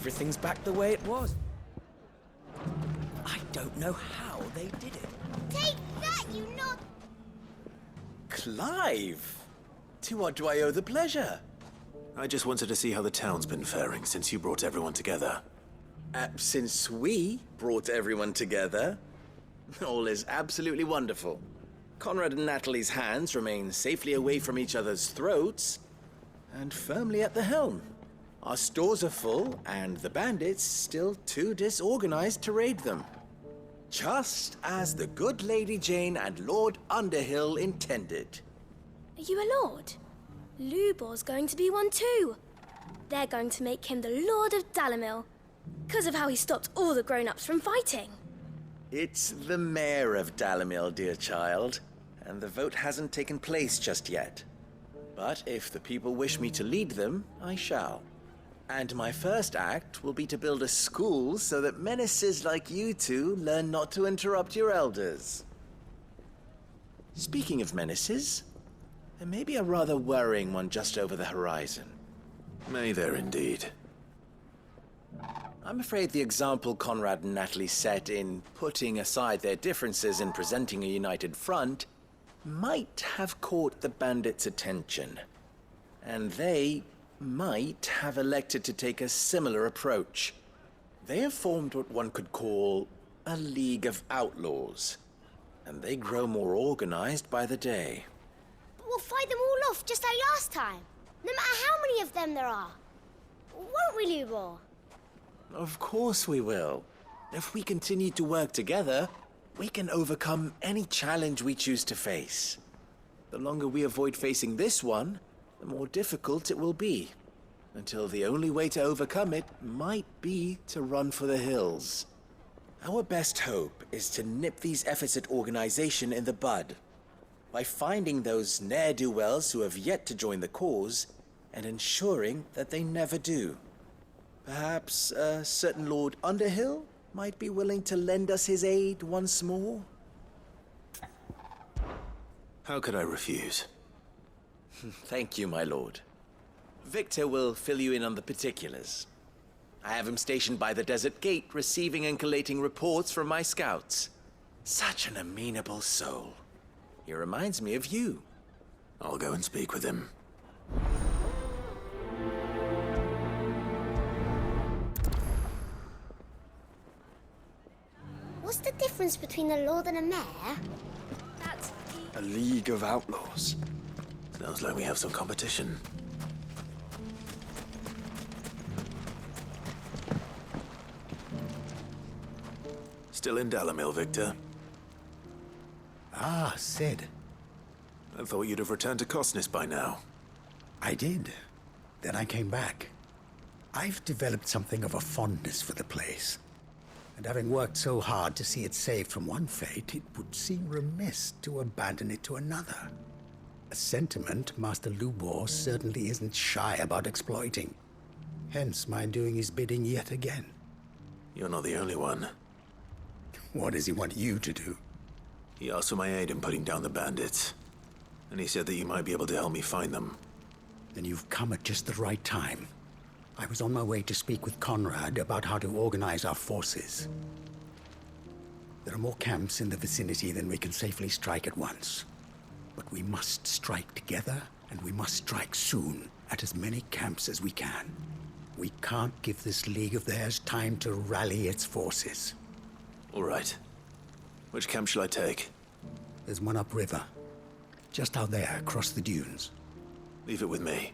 everything's back the way it was. I don't know how they did it. Take that, you not... Clive! To what do I owe the pleasure? I just wanted to see how the town's been faring since you brought everyone together. Since we brought everyone together, all is absolutely wonderful. Conrad and Natalie's hands remain safely away from each other's throats and firmly at the helm. Our stores are full, and the bandits still too disorganized to raid them. Just as the good Lady Jane and Lord Underhill intended. Are you a lord? Lubor's going to be one too. They're going to make him the Lord of Dalimil, because of how he stopped all the grown-ups from fighting. It's the mayor of Dalimil, dear child, and the vote hasn't taken place just yet. But if the people wish me to lead them, I shall. And my first act will be to build a school so that menaces like you two learn not to interrupt your elders. Speaking of menaces, there may be a rather worrying one just over the horizon. May there indeed. I'm afraid the example Conrad and Natalie set in putting aside their differences and presenting a united front might have caught the bandits' attention. And they might have elected to take a similar approach. They have formed what one could call a League of Outlaws, and they grow more organized by the day. But we'll fight them all off just like last time, no matter how many of them there are. Won't we, Lubor? Of course we will. If we continue to work together, we can overcome any challenge we choose to face. The longer we avoid facing this one, the more difficult it will be, until the only way to overcome it might be to run for the hills. Our best hope is to nip these efforts at organization in the bud, by finding those ne'er-do-wells who have yet to join the cause, and ensuring that they never do. Perhaps a certain Lord Underhill might be willing to lend us his aid once more? How could I refuse? Thank you, my lord. Victor will fill you in on the particulars. I have him stationed by the desert gate, receiving and collating reports from my scouts. Such an amenable soul. He reminds me of you. I'll go and speak with him. What's the difference between a lord and a mayor? That's... A League of Outlaws. Sounds like we have some competition. Still in Dalimil, Victor? Ah, Sid. I thought you'd have returned to Cosnis by now. I did. Then I came back. I've developed something of a fondness for the place. And having worked so hard to see it saved from one fate, it would seem remiss to abandon it to another. A sentiment Master Lubor certainly isn't shy about exploiting. Hence my doing his bidding yet again. You're not the only one. What does he want you to do? He asked for my aid in putting down the bandits. And he said that you might be able to help me find them. Then you've come at just the right time. I was on my way to speak with Conrad about how to organize our forces. There are more camps in the vicinity than we can safely strike at once. But we must strike together, and we must strike soon at as many camps as we can. We can't give this league of theirs time to rally its forces. All right. Which camp shall I take? There's one upriver, just out there across the dunes. Leave it with me.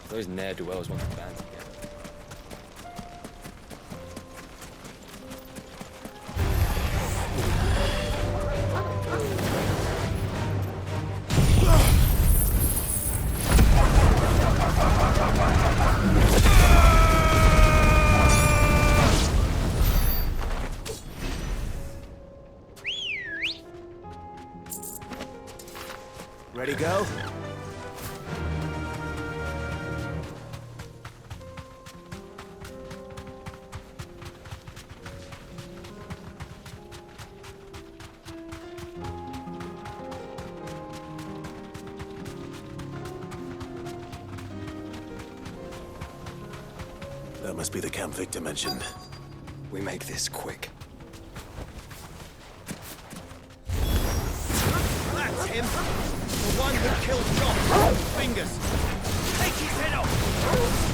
Those ne'er-do-wells want to band together. Ready, go? That must be the camp Victor mentioned. We make this quick. That's him! The one who killed John! Fingers! Take his head off!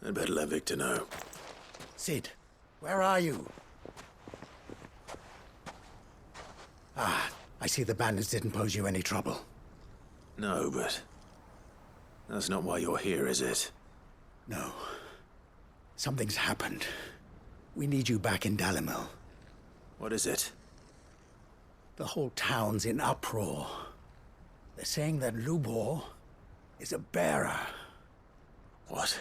I'd better let Victor know. Sid, where are you? Ah, I see the bandits didn't pose you any trouble. No, but that's not why you're here, is it? No. Something's happened. We need you back in Dalimil. What is it? The whole town's in uproar. They're saying that Lubor is a bearer. What?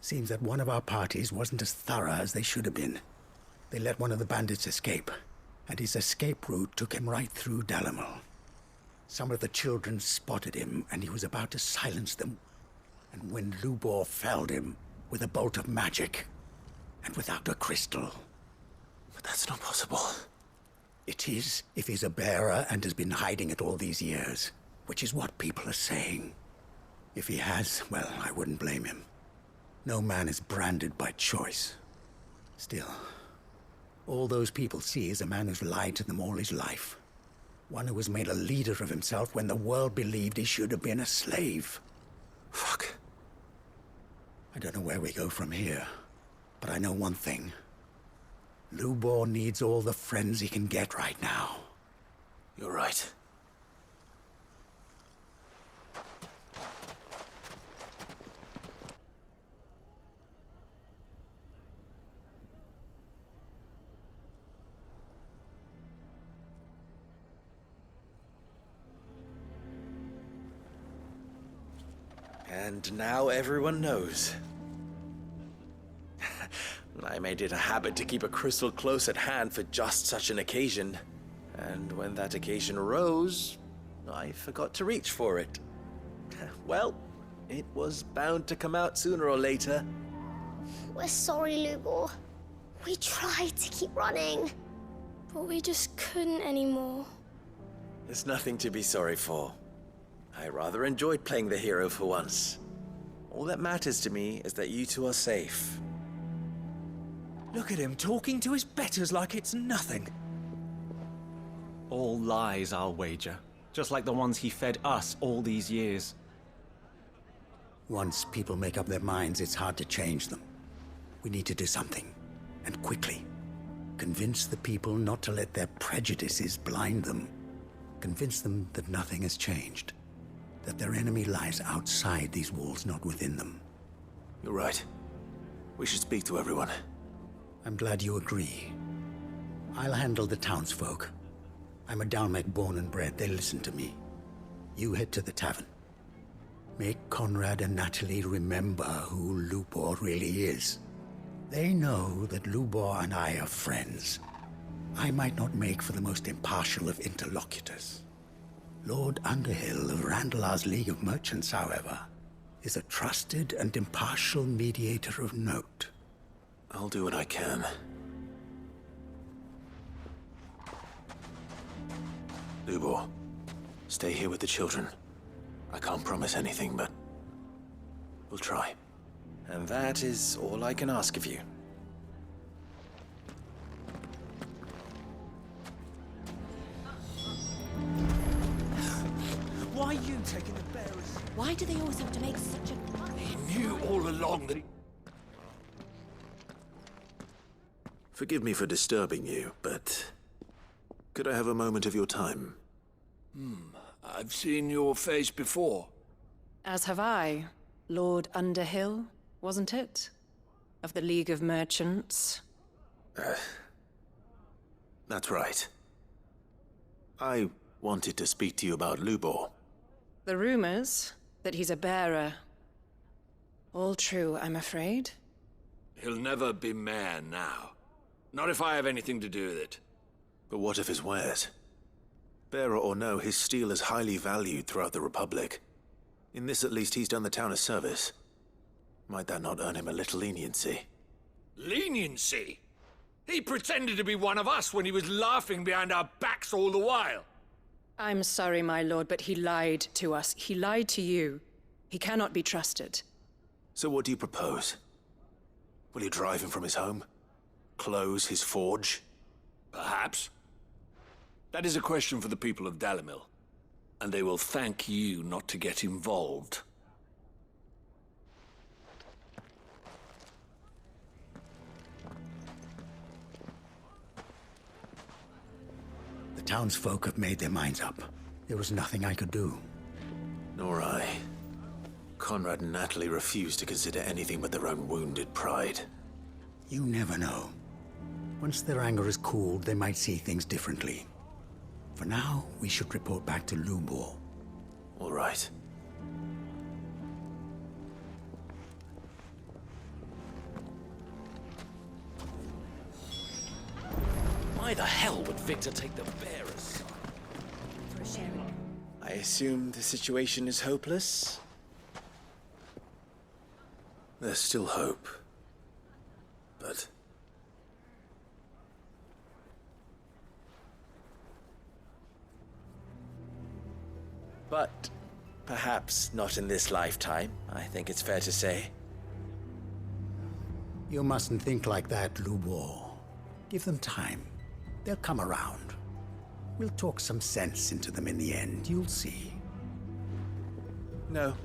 Seems that one of our parties wasn't as thorough as they should have been. They let one of the bandits escape, and his escape route took him right through Dalimil. Some of the children spotted him, and he was about to silence them. And when Lubor felled him with a bolt of magic, and without a crystal. But that's not possible. It is, if he's a bearer and has been hiding it all these years, which is what people are saying. If he has, well, I wouldn't blame him. No man is branded by choice. Still, all those people see is a man who's lied to them all his life. One who was made a leader of himself when the world believed he should have been a slave. Fuck. I don't know where we go from here, but I know one thing. Lubor needs all the friends he can get right now. You're right. And now everyone knows. I made it a habit to keep a crystal close at hand for just such an occasion. And when that occasion arose, I forgot to reach for it. Well, it was bound to come out sooner or later. We're sorry, Lubor. We tried to keep running. But we just couldn't anymore. There's nothing to be sorry for. I rather enjoyed playing the hero for once. All that matters to me is that you two are safe. Look at him talking to his betters like it's nothing. All lies, I'll wager. Just like the ones he fed us all these years. Once people make up their minds, it's hard to change them. We need to do something, and quickly. Convince the people not to let their prejudices blind them. Convince them that nothing has changed. That their enemy lies outside these walls, not within them. You're right. We should speak to everyone. I'm glad you agree. I'll handle the townsfolk. I'm a Dalmec born and bred. They listen to me. You head to the tavern. Make Conrad and Natalie remember who Lubor really is. They know that Lubor and I are friends. I might not make for the most impartial of interlocutors. Lord Underhill of Randalar's League of Merchants, however, is a trusted and impartial mediator of note. I'll do what I can. Lubor, stay here with the children. I can't promise anything, but we'll try. And that is all I can ask of you. Why are you taking the bearers? Why do they always have to make such a fuss? He knew all along that he... Forgive me for disturbing you, but could I have a moment of your time? I've seen your face before. As have I. Lord Underhill, wasn't it? Of the League of Merchants. That's right. I wanted to speak to you about Lubor. The rumors that he's a bearer. All true, I'm afraid. He'll never be mayor now. Not if I have anything to do with it. But what of his wares? Bearer or no, his steel is highly valued throughout the Republic. In this at least, he's done the town a service. Might that not earn him a little leniency? Leniency? He pretended to be one of us when he was laughing behind our backs all the while. I'm sorry, my lord, but he lied to us. He lied to you. He cannot be trusted. So what do you propose? Will you drive him from his home? Close his forge? Perhaps. That is a question for the people of Dalimil. And they will thank you not to get involved. The townsfolk have made their minds up. There was nothing I could do. Nor I. Conrad and Natalie refused to consider anything but their own wounded pride. You never know. Once their anger is cooled, they might see things differently. For now, we should report back to Lubor. All right. Why the hell would Victor take the bearers side? For a sharing. I assume the situation is hopeless? There's still hope. But But perhaps not in this lifetime, I think it's fair to say. You mustn't think like that, Lubor. Give them time. They'll come around. We'll talk some sense into them in the end, you'll see. No,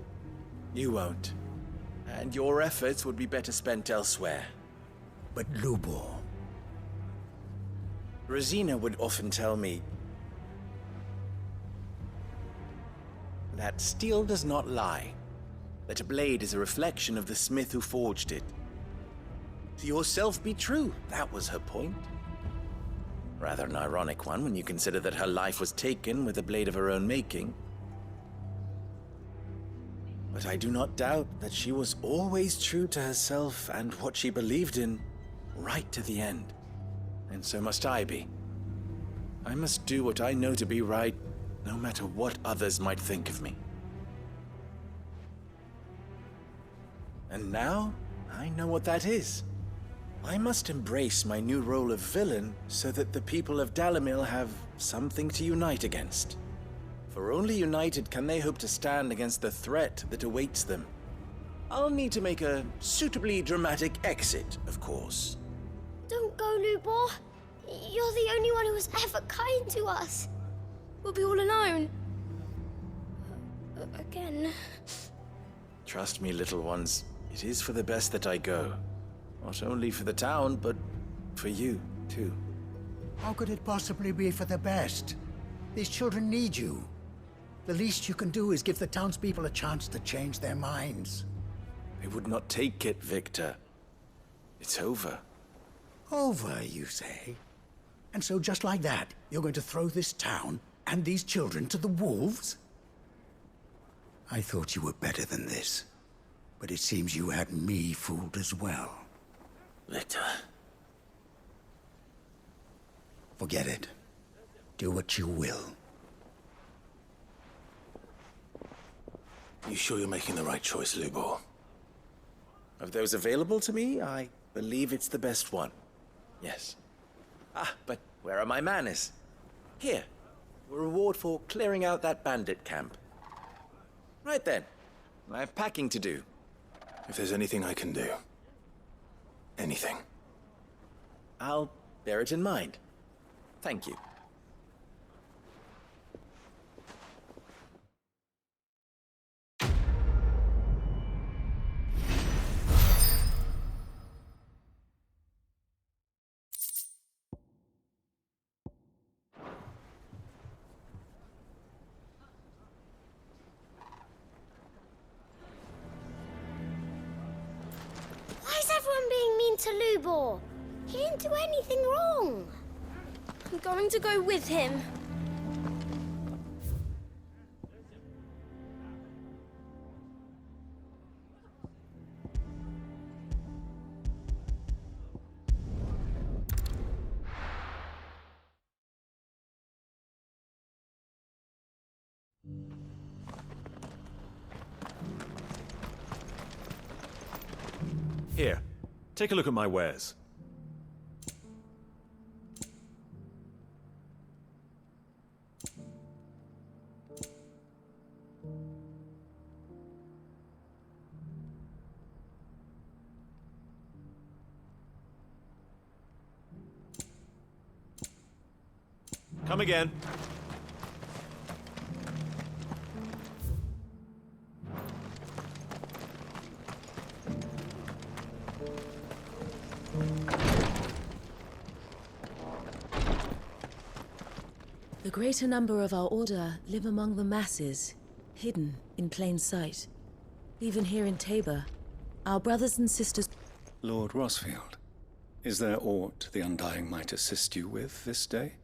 you won't. And your efforts would be better spent elsewhere. But Lubor, Rosina would often tell me that steel does not lie, that a blade is a reflection of the smith who forged it. To yourself be true, that was her point. Rather an ironic one when you consider that her life was taken with a blade of her own making. But I do not doubt that she was always true to herself and what she believed in, right to the end. And so must I be. I must do what I know to be right, no matter what others might think of me. And now, I know what that is. I must embrace my new role of villain so that the people of Dalimil have something to unite against. For only united can they hope to stand against the threat that awaits them. I'll need to make a suitably dramatic exit, of course. Don't go, Lubor. You're the only one who was ever kind to us. We'll be all alone. Again. Trust me, little ones. It is for the best that I go. Not only for the town, but for you, too. How could it possibly be for the best? These children need you. The least you can do is give the townspeople a chance to change their minds. I would not take it, Victor. It's over. Over, you say? And so just like that, you're going to throw this town and these children to the wolves? I thought you were better than this. But it seems you had me fooled as well. Victor. Forget it. Do what you will. You sure you're making the right choice, Lubor? Of those available to me, I believe it's the best one. Yes. But where are my manners? Here. A reward for clearing out that bandit camp. Right then. I have packing to do. If there's anything I can do. Anything. I'll bear it in mind. Thank you. Why is everyone being mean to Lubor? He didn't do anything wrong. I'm going to go with him. Here, take a look at my wares. Come again. The greater number of our order live among the masses, hidden in plain sight. Even here in Tabor, our brothers and sisters... Lord Rosfield, is there aught the Undying might assist you with this day?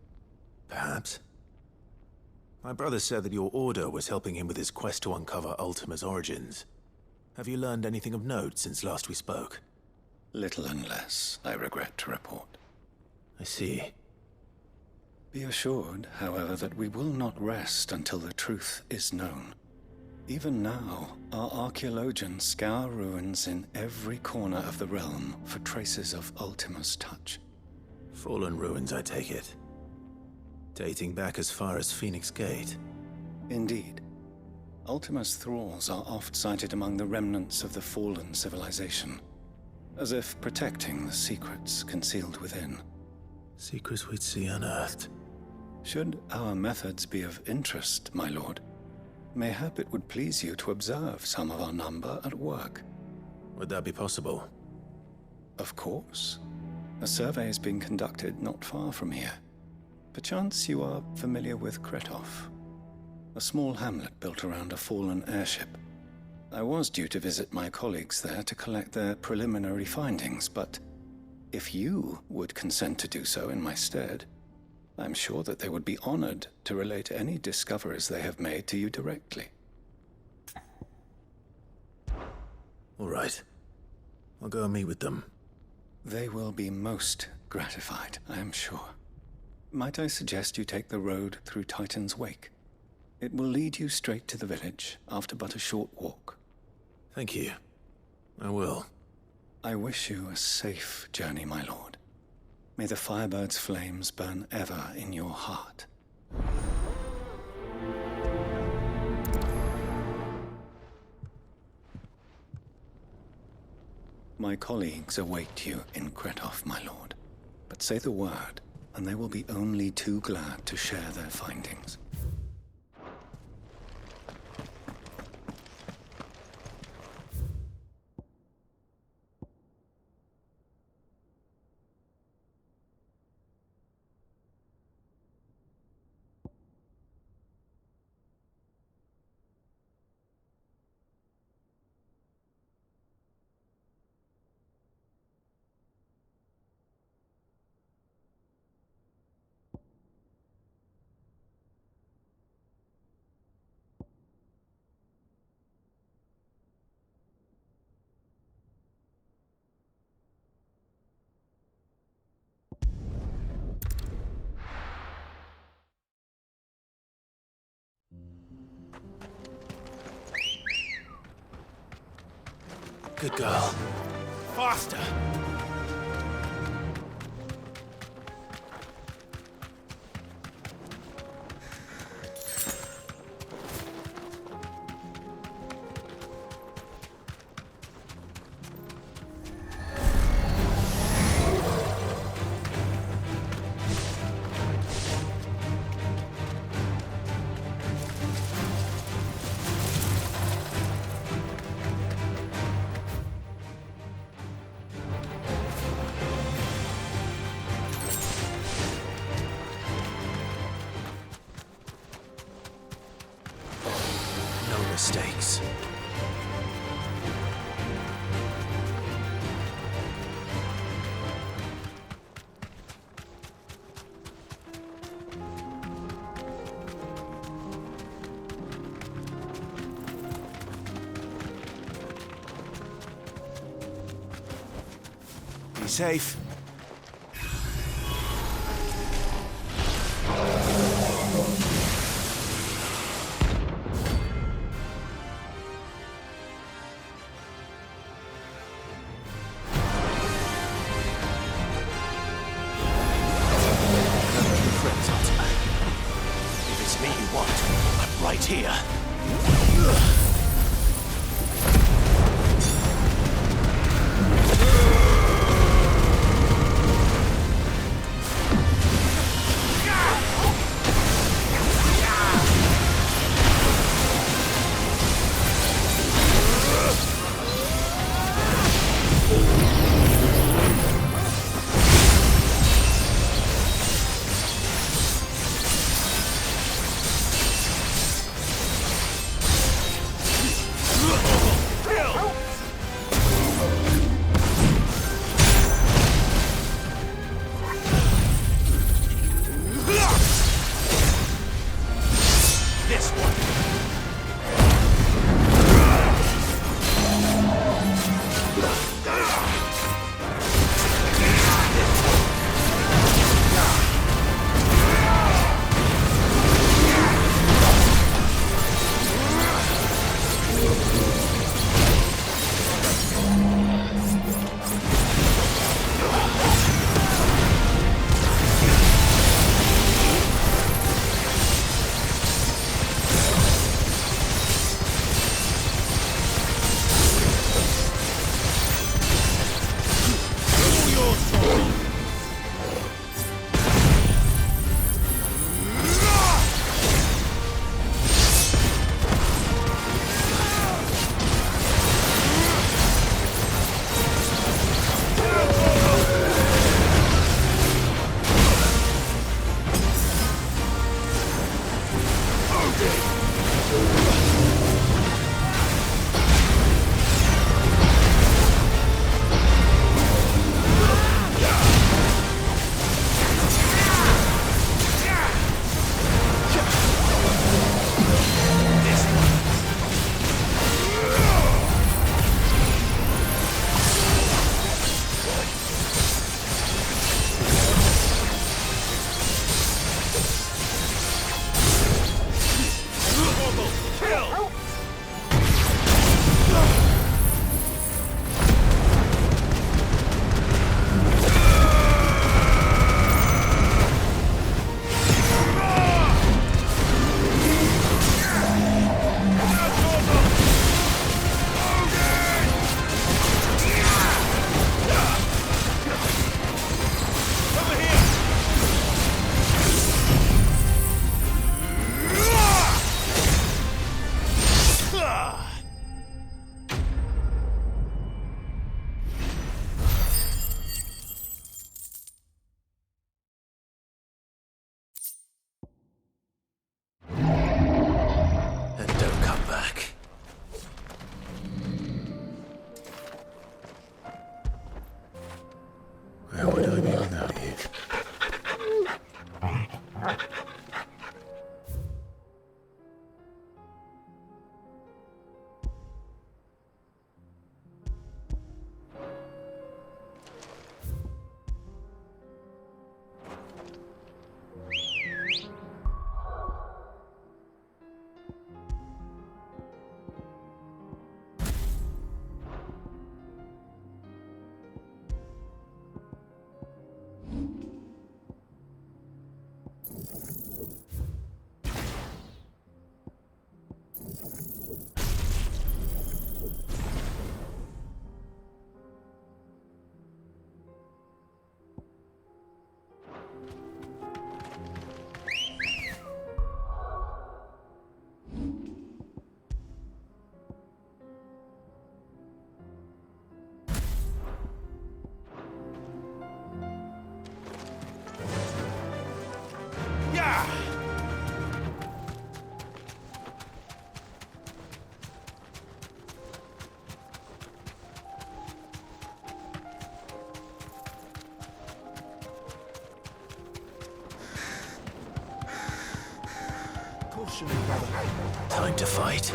Perhaps. My brother said that your order was helping him with his quest to uncover Ultima's origins. Have you learned anything of note since last we spoke? Little unless, I regret to report. I see. Be assured, however, that we will not rest until the truth is known. Even now, our archaeologians scour ruins in every corner of the realm for traces of Ultima's touch. Fallen ruins, I take it. Dating back as far as Phoenix Gate. Indeed. Ultima's thralls are oft sighted among the remnants of the fallen civilization, as if protecting the secrets concealed within. Secrets we'd see unearthed. Should our methods be of interest, my lord, mayhap it would please you to observe some of our number at work. Would that be possible? Of course. A survey is being conducted not far from here. Perchance you are familiar with Kretov, a small hamlet built around a fallen airship. I was due to visit my colleagues there to collect their preliminary findings, but if you would consent to do so in my stead, I'm sure that they would be honored to relate any discoveries they have made to you directly. All right. I'll go and meet with them. They will be most gratified, I am sure. Might I suggest you take the road through Titan's Wake? It will lead you straight to the village after but a short walk. Thank you. I will. I wish you a safe journey, my lord. May the Firebird's flames burn ever in your heart. My colleagues await you in Kretoff, my lord. But say the word, and they will be only too glad to share their findings. Good girl. Faster! No mistakes. Be safe. If it's me you want, I'm right here. Time to fight.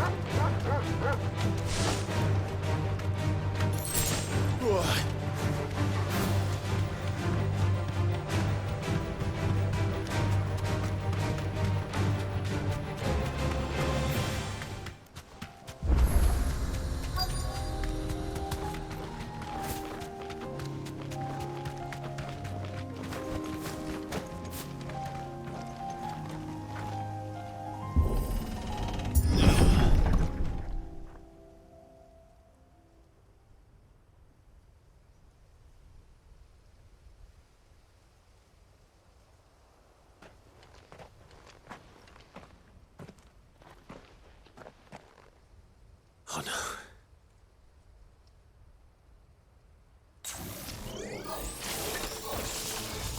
Oh no.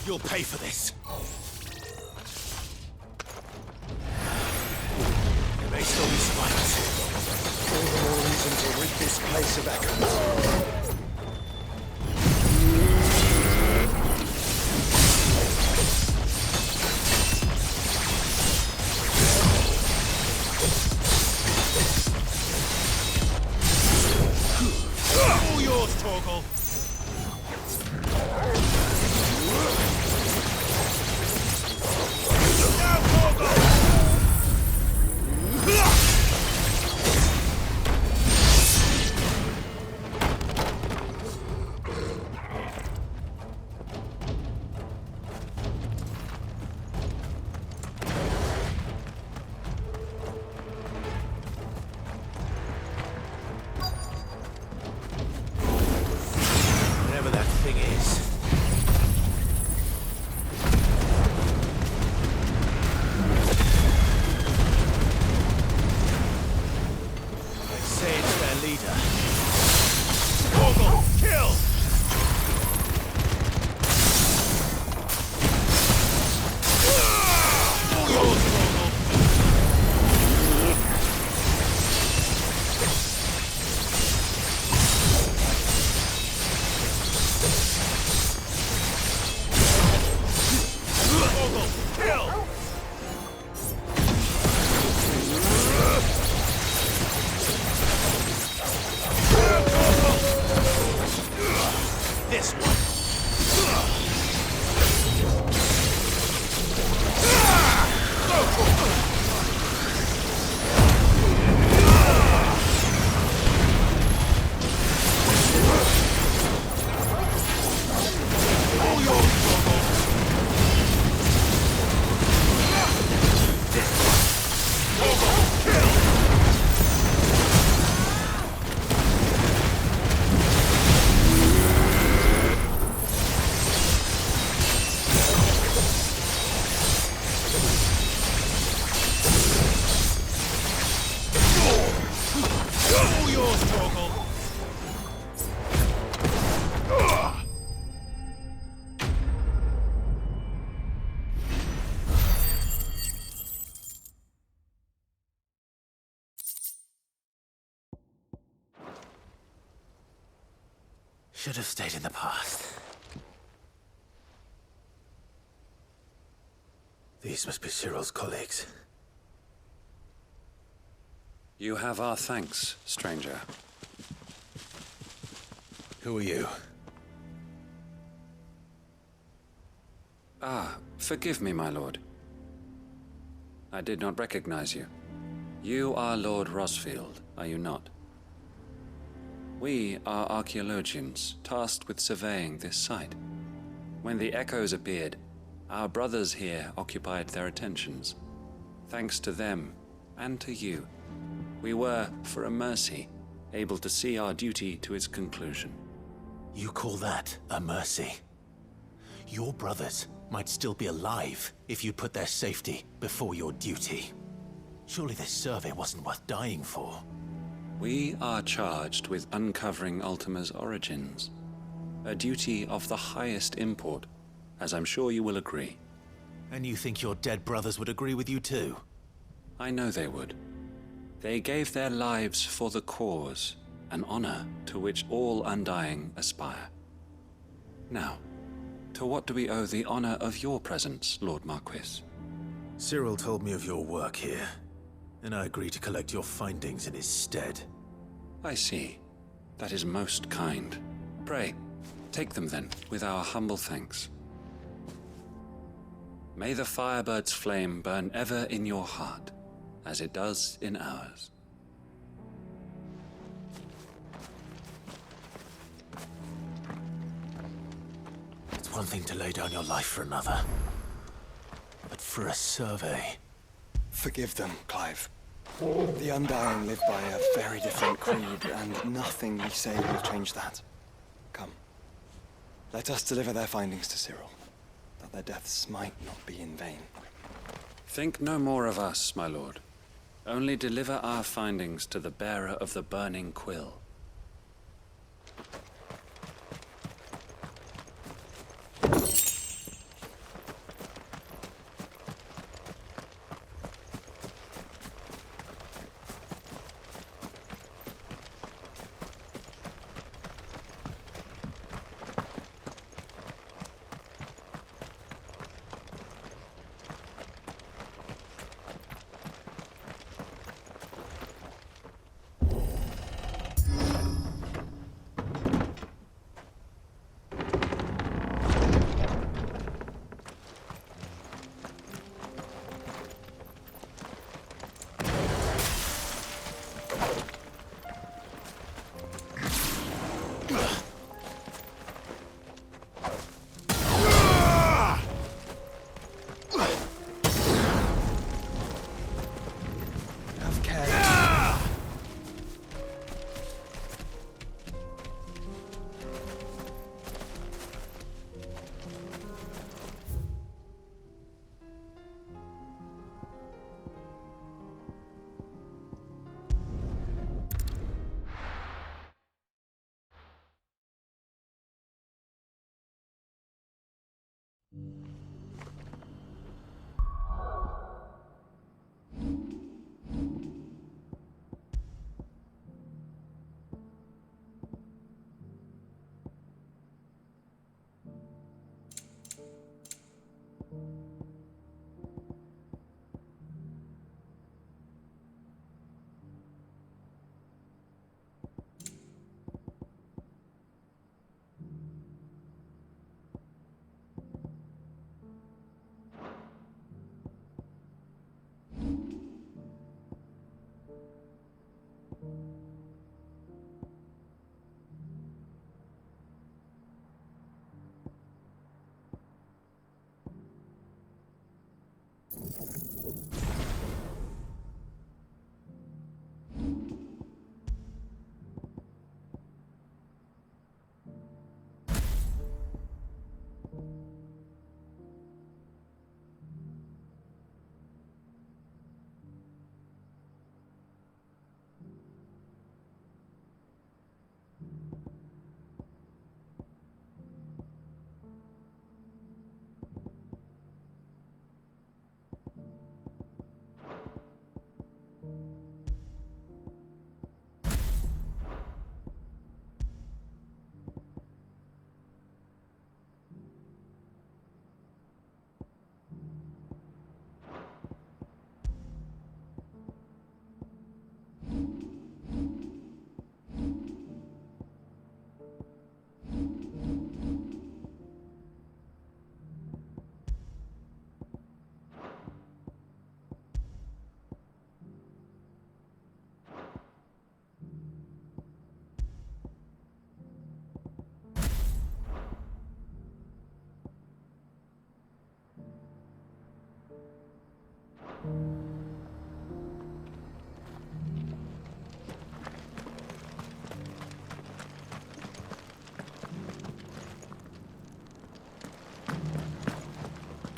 You'll pay for this. There may still be spikes. All the more reason to rid this place of echoes. All yours, Torgal. Whatever that thing is. I say it's their leader. Torgal, kill! All yours, Torgal. Torgal, kill! This one. All yours, Torgal. This one. Torgal, kill! All yours, Torgal. Should have stayed in the past. These must be Cyril's colleagues. You have our thanks, stranger. Who are you? Ah, forgive me, my lord. I did not recognize you. You are Lord Rosfield, are you not? We are archaeologians, tasked with surveying this site. When the echoes appeared, our brothers here occupied their attentions. Thanks to them, and to you, we were, for a mercy, able to see our duty to its conclusion. You call that a mercy? Your brothers might still be alive if you put their safety before your duty. Surely this survey wasn't worth dying for. We are charged with uncovering Ultima's origins. A duty of the highest import, as I'm sure you will agree. And you think your dead brothers would agree with you too? I know they would. They gave their lives for the cause, an honor to which all Undying aspire. Now, to what do we owe the honor of your presence, Lord Marquis? Cyril told me of your work here, and I agree to collect your findings in his stead. I see. That is most kind. Pray, take them then, with our humble thanks. May the Firebird's flame burn ever in your heart, as it does in ours. It's one thing to lay down your life for another, but for a survey... Forgive them, Clive. The Undying live by a very different creed, and nothing we say will change that. Come. Let us deliver their findings to Cyril, that their deaths might not be in vain. Think no more of us, my lord. Only deliver our findings to the bearer of the burning quill.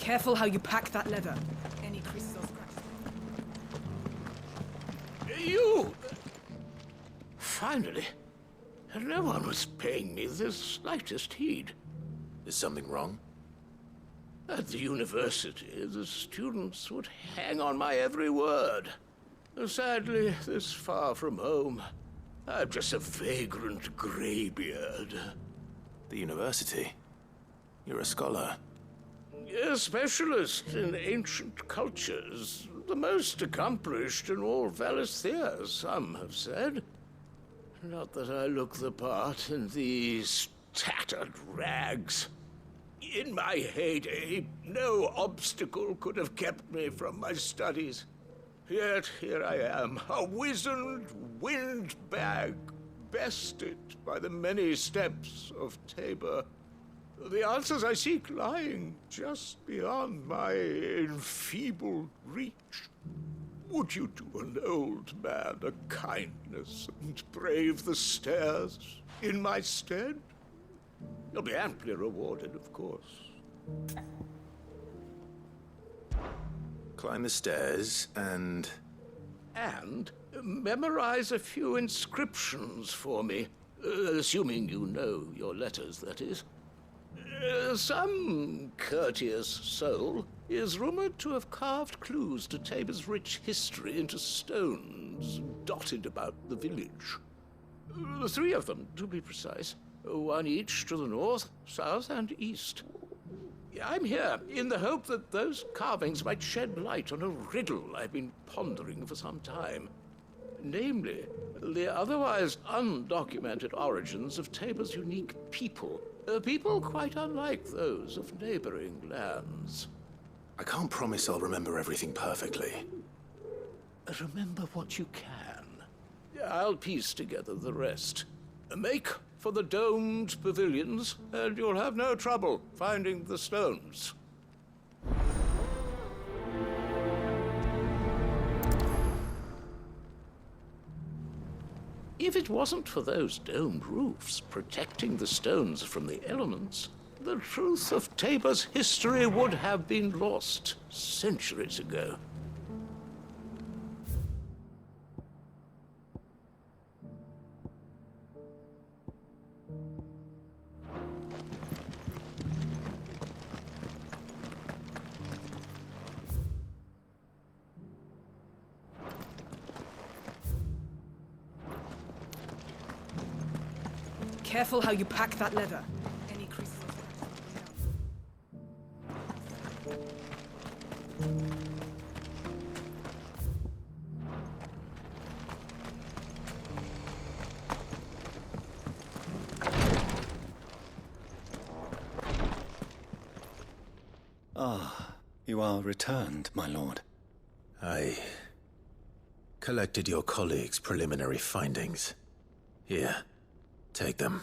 Careful how you pack that leather. Any creases or scratches. You! Finally. No one was paying me the slightest heed. Is something wrong? At the university, the students would hang on my every word. Sadly, this far from home, I'm just a vagrant greybeard. The university? You're a scholar. A specialist in ancient cultures. The most accomplished in all Valisthea, some have said. Not that I look the part in these tattered rags. In my heyday, no obstacle could have kept me from my studies. Yet here I am, a wizened windbag, bested by the many steps of Tabor. The answers I seek lying just beyond my enfeebled reach. Would you do an old man a kindness and brave the stairs in my stead? You'll be amply rewarded, of course. Climb the stairs and... And memorize a few inscriptions for me. Assuming you know your letters, that is. Some courteous soul is rumored to have carved clues to Tabor's rich history into stones dotted about the village. 3 of them, to be precise. 1 each to the north, south, and east. I'm here in the hope that those carvings might shed light on a riddle I've been pondering for some time. Namely, the otherwise undocumented origins of Tabor's unique people. People quite unlike those of neighboring lands. I can't promise I'll remember everything perfectly. Remember what you can. I'll piece together the rest. Make for the domed pavilions, and you'll have no trouble finding the stones. If it wasn't for those domed roofs protecting the stones from the elements, the truth of Tabor's history would have been lost centuries ago. Careful how you pack that leather. Any creases or Ah, you are returned, my lord. I collected your colleagues' preliminary findings. Here, take them.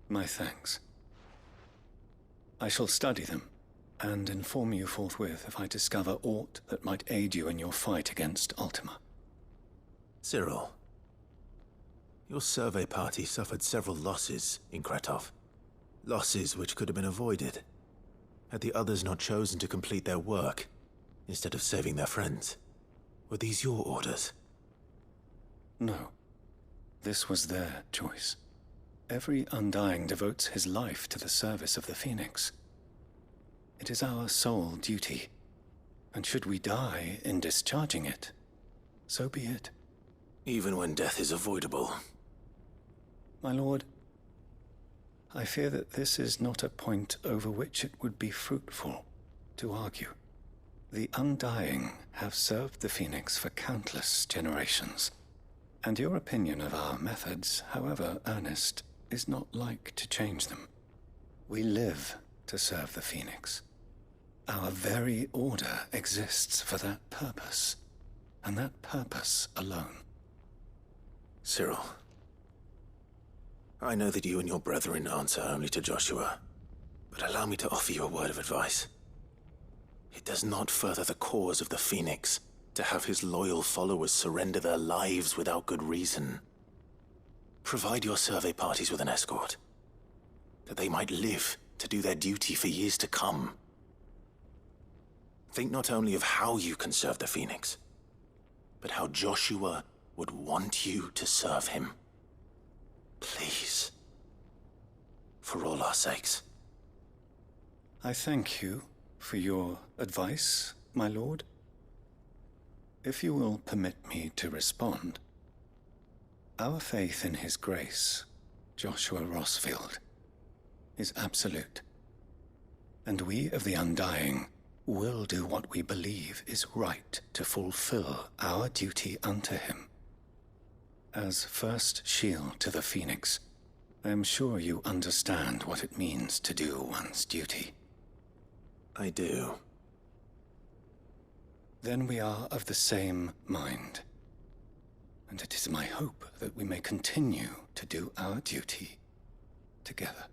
My thanks. I shall study them and inform you forthwith if I discover aught that might aid you in your fight against Ultima. Cyril, your survey party suffered several losses in Kretov. Losses which could have been avoided, had the others not chosen to complete their work instead of saving their friends. Were these your orders? No. This was their choice. Every Undying devotes his life to the service of the Phoenix. It is our sole duty, and should we die in discharging it, so be it. Even when death is avoidable. My lord, I fear that this is not a point over which it would be fruitful to argue. The Undying have served the Phoenix for countless generations, and your opinion of our methods, however earnest, is not like to change them. We live to serve the Phoenix. Our very order exists for that purpose, and that purpose alone. Cyril, I know that you and your brethren answer only to Joshua, but allow me to offer you a word of advice. It does not further the cause of the Phoenix to have his loyal followers surrender their lives without good reason. Provide your survey parties with an escort, that they might live to do their duty for years to come. Think not only of how you can serve the Phoenix, but how Joshua would want you to serve him. Please. For all our sakes. I thank you for your advice, my lord. If you will permit me to respond, our faith in his grace, Joshua Rossfield, is absolute. And we of the Undying will do what we believe is right to fulfill our duty unto him. As first shield to the Phoenix, I am sure you understand what it means to do one's duty. I do. Then we are of the same mind. And it is my hope that we may continue to do our duty together.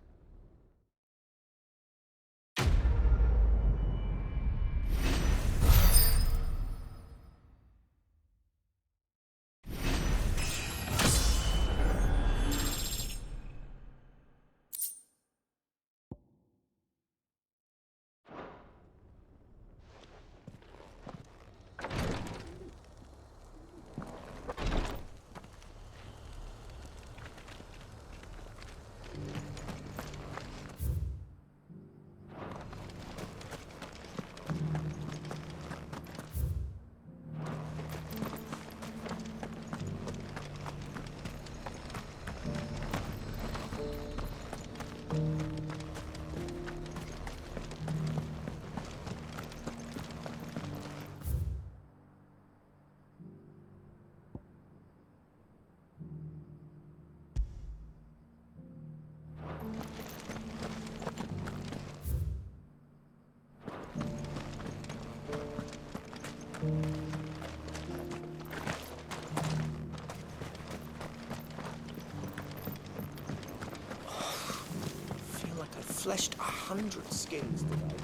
Fleshed 100 skins today.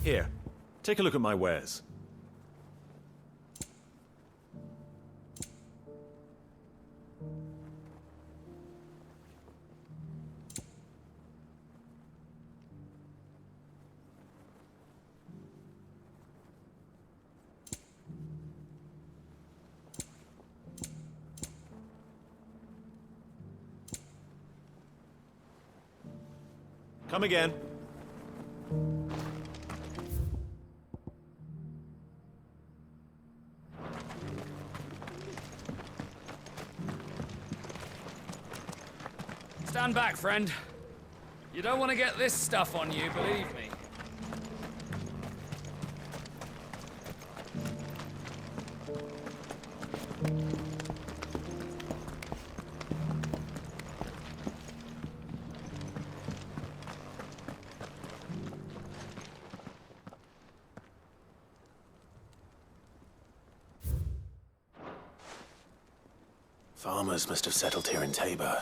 Here, take a look at my wares. Come again. Stand back, friend. You don't want to get this stuff on you, believe me. Farmers must have settled here in Tabor.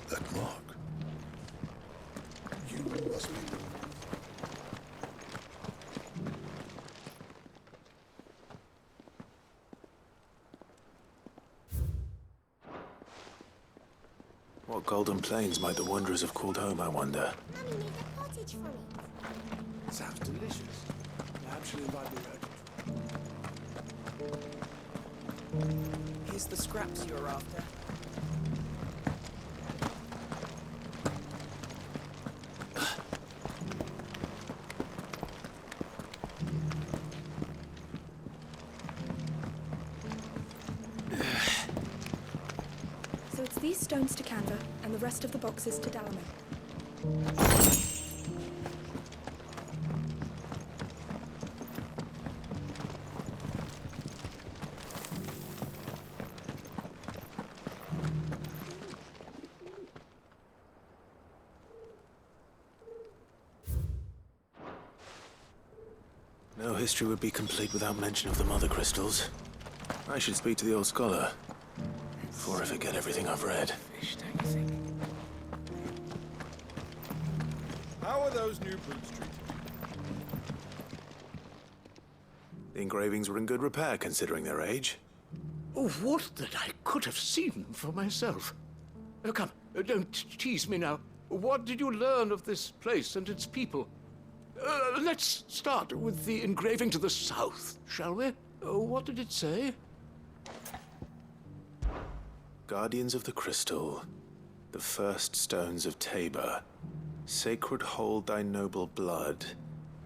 That mark. You must be. What golden plains might the wanderers have called home, I wonder? Mummy made a cottage from it. Sounds delicious. Perhaps you'll invite me round. Here's the scraps you're after. So it's these stones to Canva, and the rest of the boxes to Dalamo. No history would be complete without mention of the mother crystals. I should speak to the old scholar before I forget everything I've read. Fish, don't you think? are those new boots treated? The engravings were in good repair considering their age. Oh, would that I could have seen for myself. Come, don't tease me now. What did you learn of this place and its people? Let's start with the engraving to the south, shall we? What did it say? Guardians of the Crystal, the first stones of Tabor, sacred hold thy noble blood,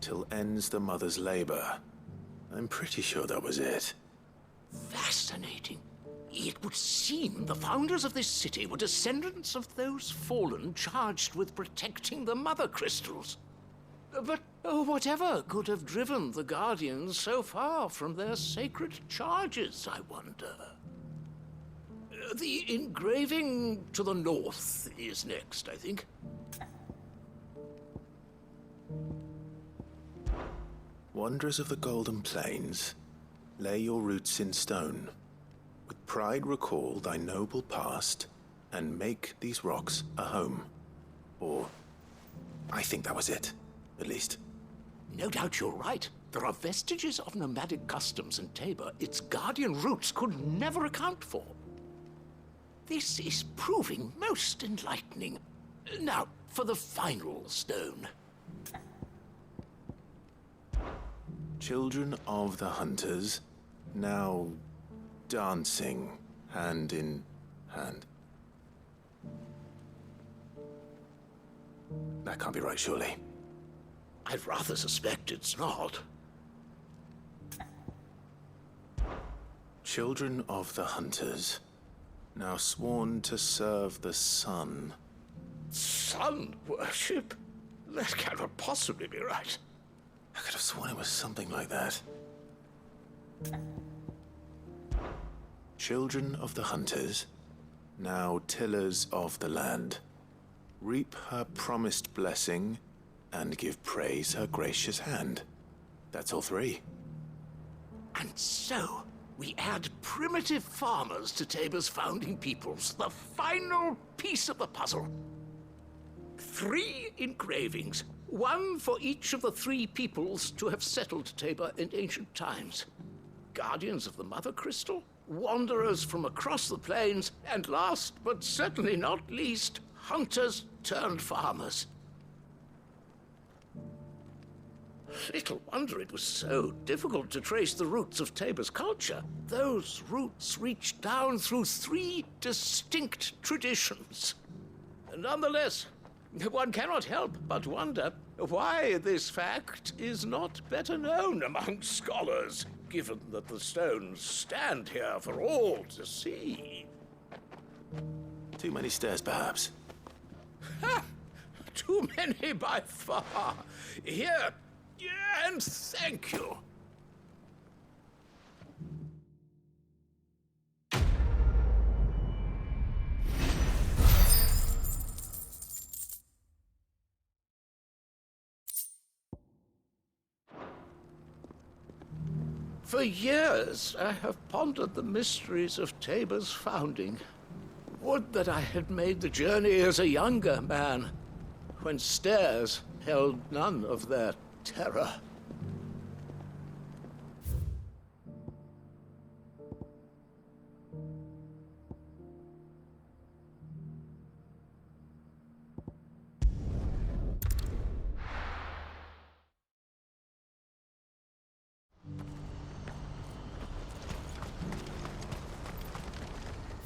till ends the mother's labor. I'm pretty sure that was it. Fascinating. It would seem the founders of this city were descendants of those fallen charged with protecting the mother crystals. But whatever could have driven the Guardians so far from their sacred charges, I wonder? The engraving to the north is next, I think. Wanderers of the Golden Plains, lay your roots in stone. With pride recall thy noble past, and make these rocks a home. Or, I think that was it, at least. No doubt you're right. There are vestiges of nomadic customs in Tabor its guardian roots could never account for. This is proving most enlightening. Now, for the final stone. Children of the Hunters, now dancing hand in hand. That can't be right, surely. I'd rather suspect it's not. Children of the Hunters, now sworn to serve the sun. Sun worship? That cannot possibly be right. I could have sworn it was something like that. Children of the Hunters, now tillers of the land, reap her promised blessing and give praise her gracious hand. That's all three. And so, we add primitive farmers to Tabor's founding peoples, the final piece of the puzzle. 3 engravings, one for each of the 3 peoples to have settled Tabor in ancient times. Guardians of the Mother Crystal, wanderers from across the plains, and last but certainly not least, hunters turned farmers. Little wonder it was so difficult to trace the roots of Tabor's culture. Those roots reach down through 3 distinct traditions. Nonetheless, one cannot help but wonder why this fact is not better known among scholars, given that the stones stand here for all to see. Too many stairs, perhaps. Ha! Too many by far. Here, and thank you. For years, I have pondered the mysteries of Tabor's founding. Would that I had made the journey as a younger man, when stairs held none of their terror.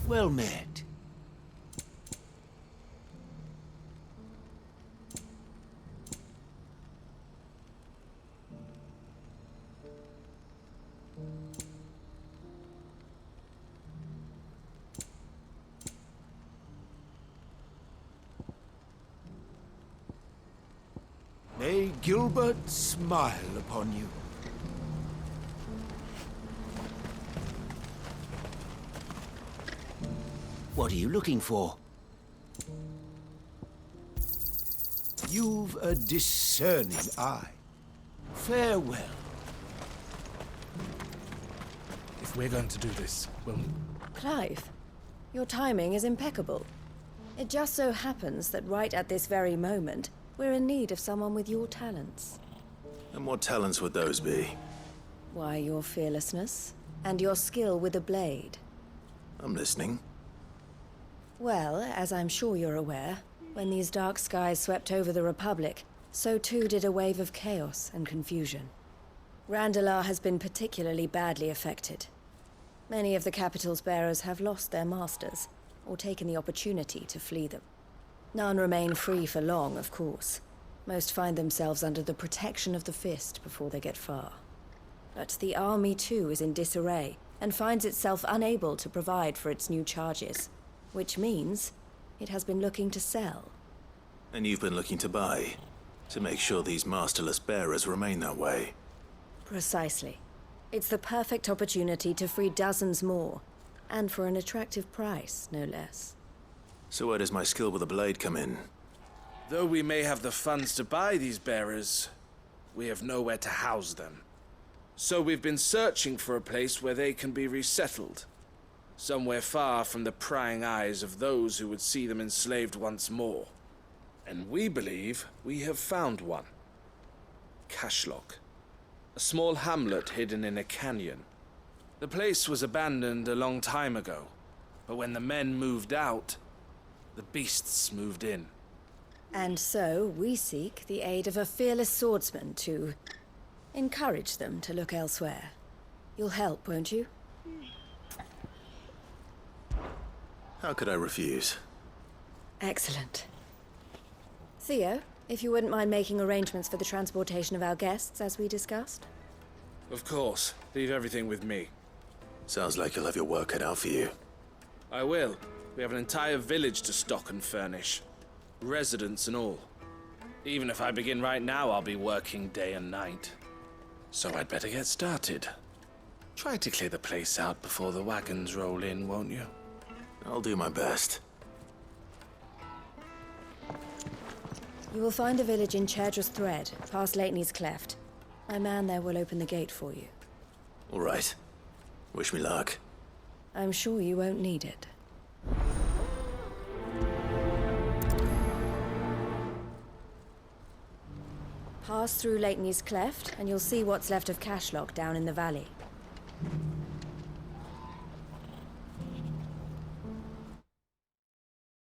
Well met. May Gilbert smile upon you. What are you looking for? You've a discerning eye. Farewell. If we're going to do this, well... Clive, your timing is impeccable. It just so happens that right at this very moment, We're in need of someone with your talents. And what talents would those be? Why, your fearlessness and your skill with a blade. I'm listening. Well, as I'm sure you're aware, when these dark skies swept over the Republic, so too did a wave of chaos and confusion. Randalar has been particularly badly affected. Many of the capital's bearers have lost their masters, or taken the opportunity to flee them. None remain free for long, of course. Most find themselves under the protection of the Fist before they get far. But the army too is in disarray, and finds itself unable to provide for its new charges. Which means it has been looking to sell. And you've been looking to buy, to make sure these masterless bearers remain that way. Precisely. It's the perfect opportunity to free dozens more, and for an attractive price, no less. So where does my skill with a blade come in? Though we may have the funds to buy these bearers, we have nowhere to house them. So we've been searching for a place where they can be resettled. Somewhere far from the prying eyes of those who would see them enslaved once more. And we believe we have found one. Cashlock. A small hamlet hidden in a canyon. The place was abandoned a long time ago, but when the men moved out, the beasts moved in. And so we seek the aid of a fearless swordsman to encourage them to look elsewhere. You'll help, won't you? How could I refuse? Excellent. Theo, if you wouldn't mind making arrangements for the transportation of our guests, as we discussed. Of course. Leave everything with me. Sounds like you'll have your work cut out for you. I will. We have an entire village to stock and furnish. Residents and all. Even if I begin right now, I'll be working day and night. So I'd better get started. Try to clear the place out before the wagons roll in, won't you? I'll do my best. You will find a village in Chairdra's Thread, past Lateney's Cleft. My man there will open the gate for you. All right. Wish me luck. I'm sure you won't need it. Pass through Lateney's Cleft, and you'll see what's left of Cashlock down in the valley.